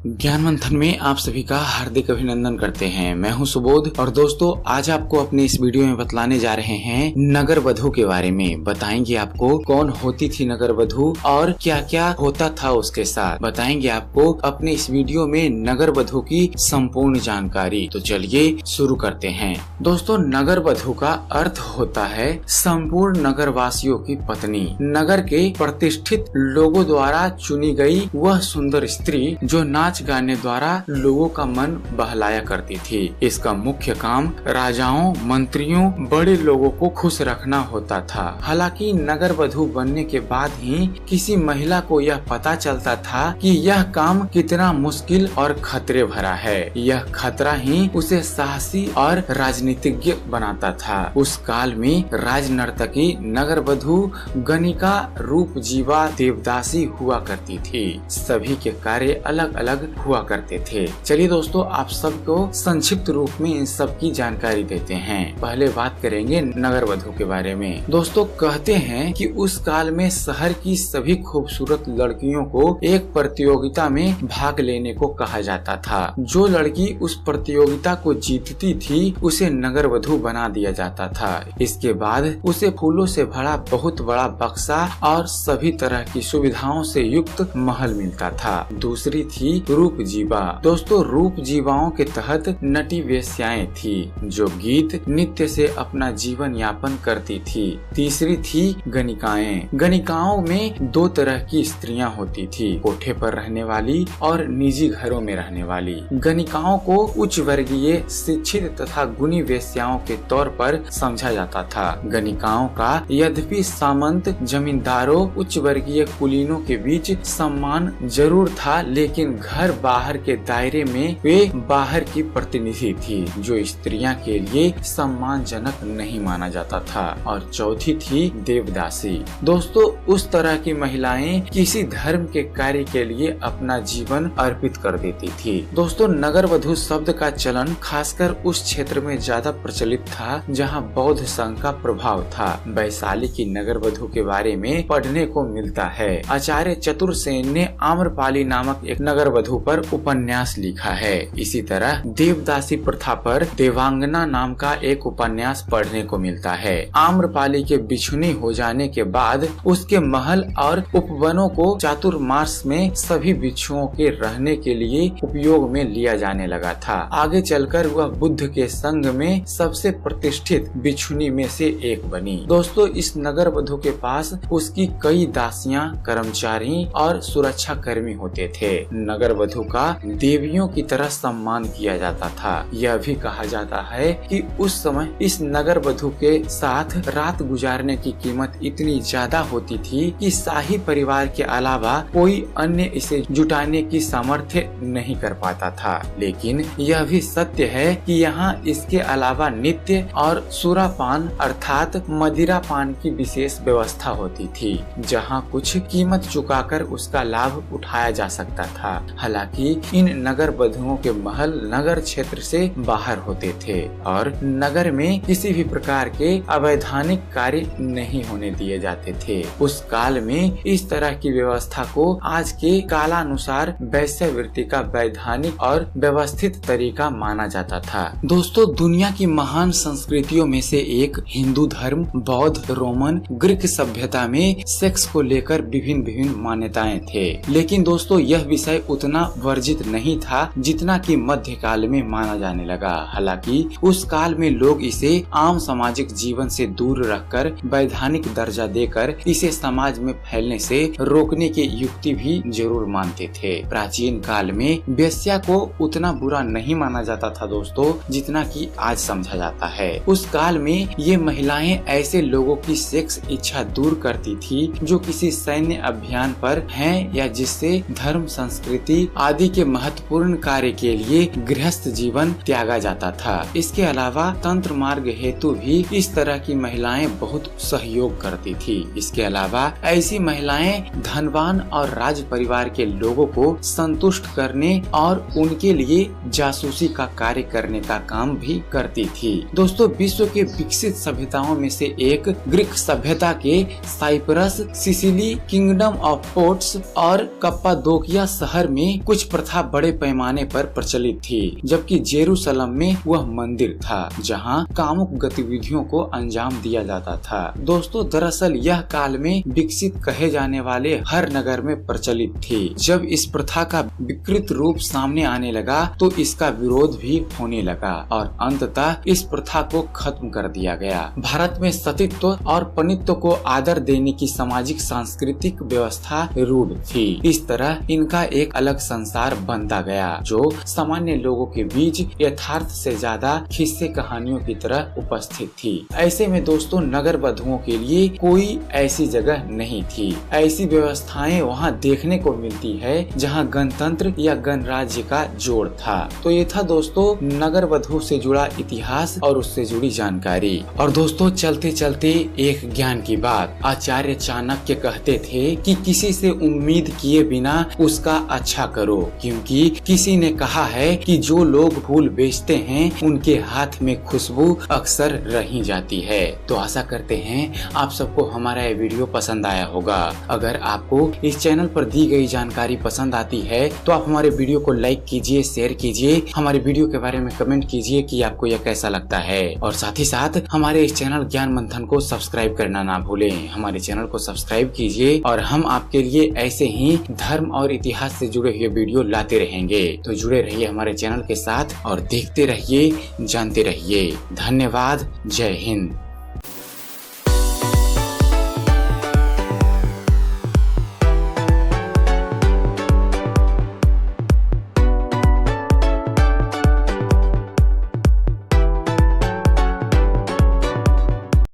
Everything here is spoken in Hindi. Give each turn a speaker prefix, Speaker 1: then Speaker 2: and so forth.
Speaker 1: ज्ञान मंथन में आप सभी का हार्दिक अभिनंदन करते हैं। मैं हूं सुबोध और दोस्तों आज आपको अपने इस वीडियो में बतलाने जा रहे हैं नगर वधू के बारे में। बताएंगे आपको कौन होती थी नगर वधू और क्या क्या होता था उसके साथ। बताएंगे आपको अपने इस वीडियो में नगर वधू की संपूर्ण जानकारी। तो चलिए शुरू करते हैं। दोस्तों नगर वधू का अर्थ होता है संपूर्ण नगर वासियों की पत्नी, नगर के प्रतिष्ठित लोगों द्वारा चुनी गई वह सुंदर स्त्री जो नाच गाने द्वारा लोगों का मन बहलाया करती थी। इसका मुख्य काम राजाओं, मंत्रियों, बड़े लोगों को खुश रखना होता था। हालांकि नगर वधू बनने के बाद ही किसी महिला को यह पता चलता था कि यह काम कितना मुश्किल और खतरे भरा है। यह खतरा ही उसे साहसी और राजनीतिज्ञ बनाता था। उस काल में राज नर्तकी नगर वधू गणिका, रूप जीवा, देवदासी हुआ करती थी। सभी के कार्य अलग अलग हुआ करते थे। चलिए दोस्तों आप सबको संक्षिप्त रूप में इन सब की जानकारी देते हैं। पहले बात करेंगे नगर वधू के बारे में। दोस्तों कहते हैं कि उस काल में शहर की सभी खूबसूरत लड़कियों को एक प्रतियोगिता में भाग लेने को कहा जाता था। जो लड़की उस प्रतियोगिता को जीतती थी उसे नगर वधू बना दिया जाता था। इसके बाद उसे फूलों से भरा बहुत बड़ा बक्सा और सभी तरह की सुविधाओं से युक्त महल मिलता था। दूसरी थी रूप जीवा। दोस्तों रूप जीवाओं के तहत नटी वेश्याएं थी जो गीत नृत्य से अपना जीवन यापन करती थी। तीसरी थी गणिकाएं। गणिकाओं में दो तरह की स्त्रियां होती थी, कोठे पर रहने वाली और निजी घरों में रहने वाली। गणिकाओं को उच्च वर्गीय, शिक्षित तथा गुणी वेश्याओं के तौर पर समझा जाता था। गणिकाओं का यद्यपि सामंत, जमींदारों, उच्च वर्गीय कुलीनों के बीच सम्मान जरूर था, लेकिन घर बाहर के दायरे में वे बाहर की प्रतिनिधि थी जो स्त्रियां के लिए सम्मानजनक नहीं माना जाता था। और चौथी थी देवदासी। दोस्तों उस तरह की महिलाएं किसी धर्म के कार्य के लिए अपना जीवन अर्पित कर देती थी। दोस्तों नगर वधू शब्द का चलन खासकर उस क्षेत्र में ज्यादा प्रचलित था जहां बौद्ध संघ का प्रभाव था। वैशाली की नगर वधू के बारे में पढ़ने को मिलता है। आचार्य चतुरसेन ने आम्रपाली नामक एक नगर वधू पर उपन्यास लिखा है। इसी तरह देवदासी प्रथा पर देवांगना नाम का एक उपन्यास पढ़ने को मिलता है। आम्रपाली के बिछुनी हो जाने के बाद उसके महल और उपवनों को चातुर्मास में सभी बिच्छुओं के रहने के लिए उपयोग में लिया जाने लगा था। आगे चलकर वह बुद्ध के संघ में सबसे प्रतिष्ठित बिछुनी में से एक बनी। दोस्तों इस नगर वधू के पास उसकी कई दासियां, कर्मचारी और सुरक्षा कर्मी होते थे। नगर वधू का देवियों की तरह सम्मान किया जाता था। यह भी कहा जाता है कि उस समय इस नगर वधू के साथ रात गुजारने की कीमत इतनी ज्यादा होती थी कि शाही परिवार के अलावा कोई अन्य इसे जुटाने की सामर्थ्य नहीं कर पाता था। लेकिन यह भी सत्य है कि यहाँ इसके अलावा नित्य और सुरापान अर्थात मदिरा पान की विशेष व्यवस्था होती थी, जहाँ कुछ कीमत चुकाकर उसका लाभ उठाया जा सकता था। हालांकि इन नगर वधुओं के महल नगर क्षेत्र से बाहर होते थे और नगर में किसी भी प्रकार के अवैधानिक कार्य नहीं होने दिए जाते थे। उस काल में इस तरह की व्यवस्था को आज के कालानुसार वैश्यावृत्ति का वैधानिक और व्यवस्थित तरीका माना जाता था। दोस्तों दुनिया की महान संस्कृतियों में से एक हिंदू धर्म, बौद्ध, रोमन, ग्रीक सभ्यता में सेक्स को लेकर विभिन्न मान्यताएं थे। लेकिन दोस्तों यह विषय उतना वर्जित नहीं था जितना कि मध्यकाल में माना जाने लगा। हालांकि उस काल में लोग इसे आम सामाजिक जीवन से दूर रखकर वैधानिक दर्जा देकर इसे समाज में फैलने से रोकने की युक्ति भी जरूर मानते थे। प्राचीन काल में वेश्या को उतना बुरा नहीं माना जाता था दोस्तों जितना कि आज समझा जाता है। उस काल में ये महिलाएं ऐसे लोगों की सेक्स इच्छा दूर करती थी जो किसी सैन्य अभियान पर हैं या जिससे धर्म, संस्कृति आदि के महत्वपूर्ण कार्य के लिए गृहस्थ जीवन त्यागा जाता था। इसके अलावा तंत्र मार्ग हेतु भी इस तरह की महिलाएं बहुत सहयोग करती थी। इसके अलावा ऐसी महिलाएं धनवान और राज परिवार के लोगों को संतुष्ट करने और उनके लिए जासूसी का कार्य करने का काम भी करती थी। दोस्तों विश्व के विकसित सभ्यताओं में से एक ग्रीक सभ्यता के Cyprus, Sicily, kingdom of ports और कप्पादोकिया शहर में में कुछ प्रथा बड़े पैमाने पर प्रचलित थी, जबकि जेरूसलम में वह मंदिर था जहां कामुक गतिविधियों को अंजाम दिया जाता था। दोस्तों, दरअसल यह काल में विकसित कहे जाने वाले हर नगर में प्रचलित थी। जब इस प्रथा का विकृत रूप सामने आने लगा तो इसका विरोध भी होने लगा और अंततः इस प्रथा को खत्म कर दिया गया। भारत में सतीत्व और पनित्व को आदर देने की सामाजिक सांस्कृतिक व्यवस्था रूढ़ थी। इस तरह इनका एक अलग संसार बनता गया जो सामान्य लोगों के बीच यथार्थ से ज्यादा किस्से कहानियों की तरह उपस्थित थी। ऐसे में दोस्तों, नगर वधुओं के लिए कोई ऐसी जगह नहीं थी। ऐसी व्यवस्थाएं वहां देखने को मिलती है जहां गणतंत्र या गणराज्य का जोड़ था। तो ये था दोस्तों नगर वधु से जुड़ा इतिहास और उससे जुड़ी जानकारी। और दोस्तों, चलते चलते एक ज्ञान की बात। आचार्य चाणक्य कहते थे कि किसी से उम्मीद किए बिना उसका अच्छा करो, क्योंकि किसी ने कहा है कि जो लोग फूल बेचते हैं उनके हाथ में खुशबू अक्सर रही जाती है। तो आशा करते हैं आप सबको हमारा ये वीडियो पसंद आया होगा। अगर आपको इस चैनल पर दी गई जानकारी पसंद आती है तो आप हमारे वीडियो को लाइक कीजिए, शेयर कीजिए, हमारे वीडियो के बारे में कमेंट कीजिए कि आपको यह कैसा लगता है। और साथ ही साथ हमारे इस चैनल ज्ञान मंथन को सब्सक्राइब करना ना भूलें। हमारे चैनल को सब्सक्राइब कीजिए और हम आपके लिए ऐसे ही धर्म और इतिहास से जुड़े हुए वीडियो लाते रहेंगे। तो जुड़े रहिए हमारे चैनल के साथ और देखते रहिए, जानते रहिए। धन्यवाद। जय हिंद।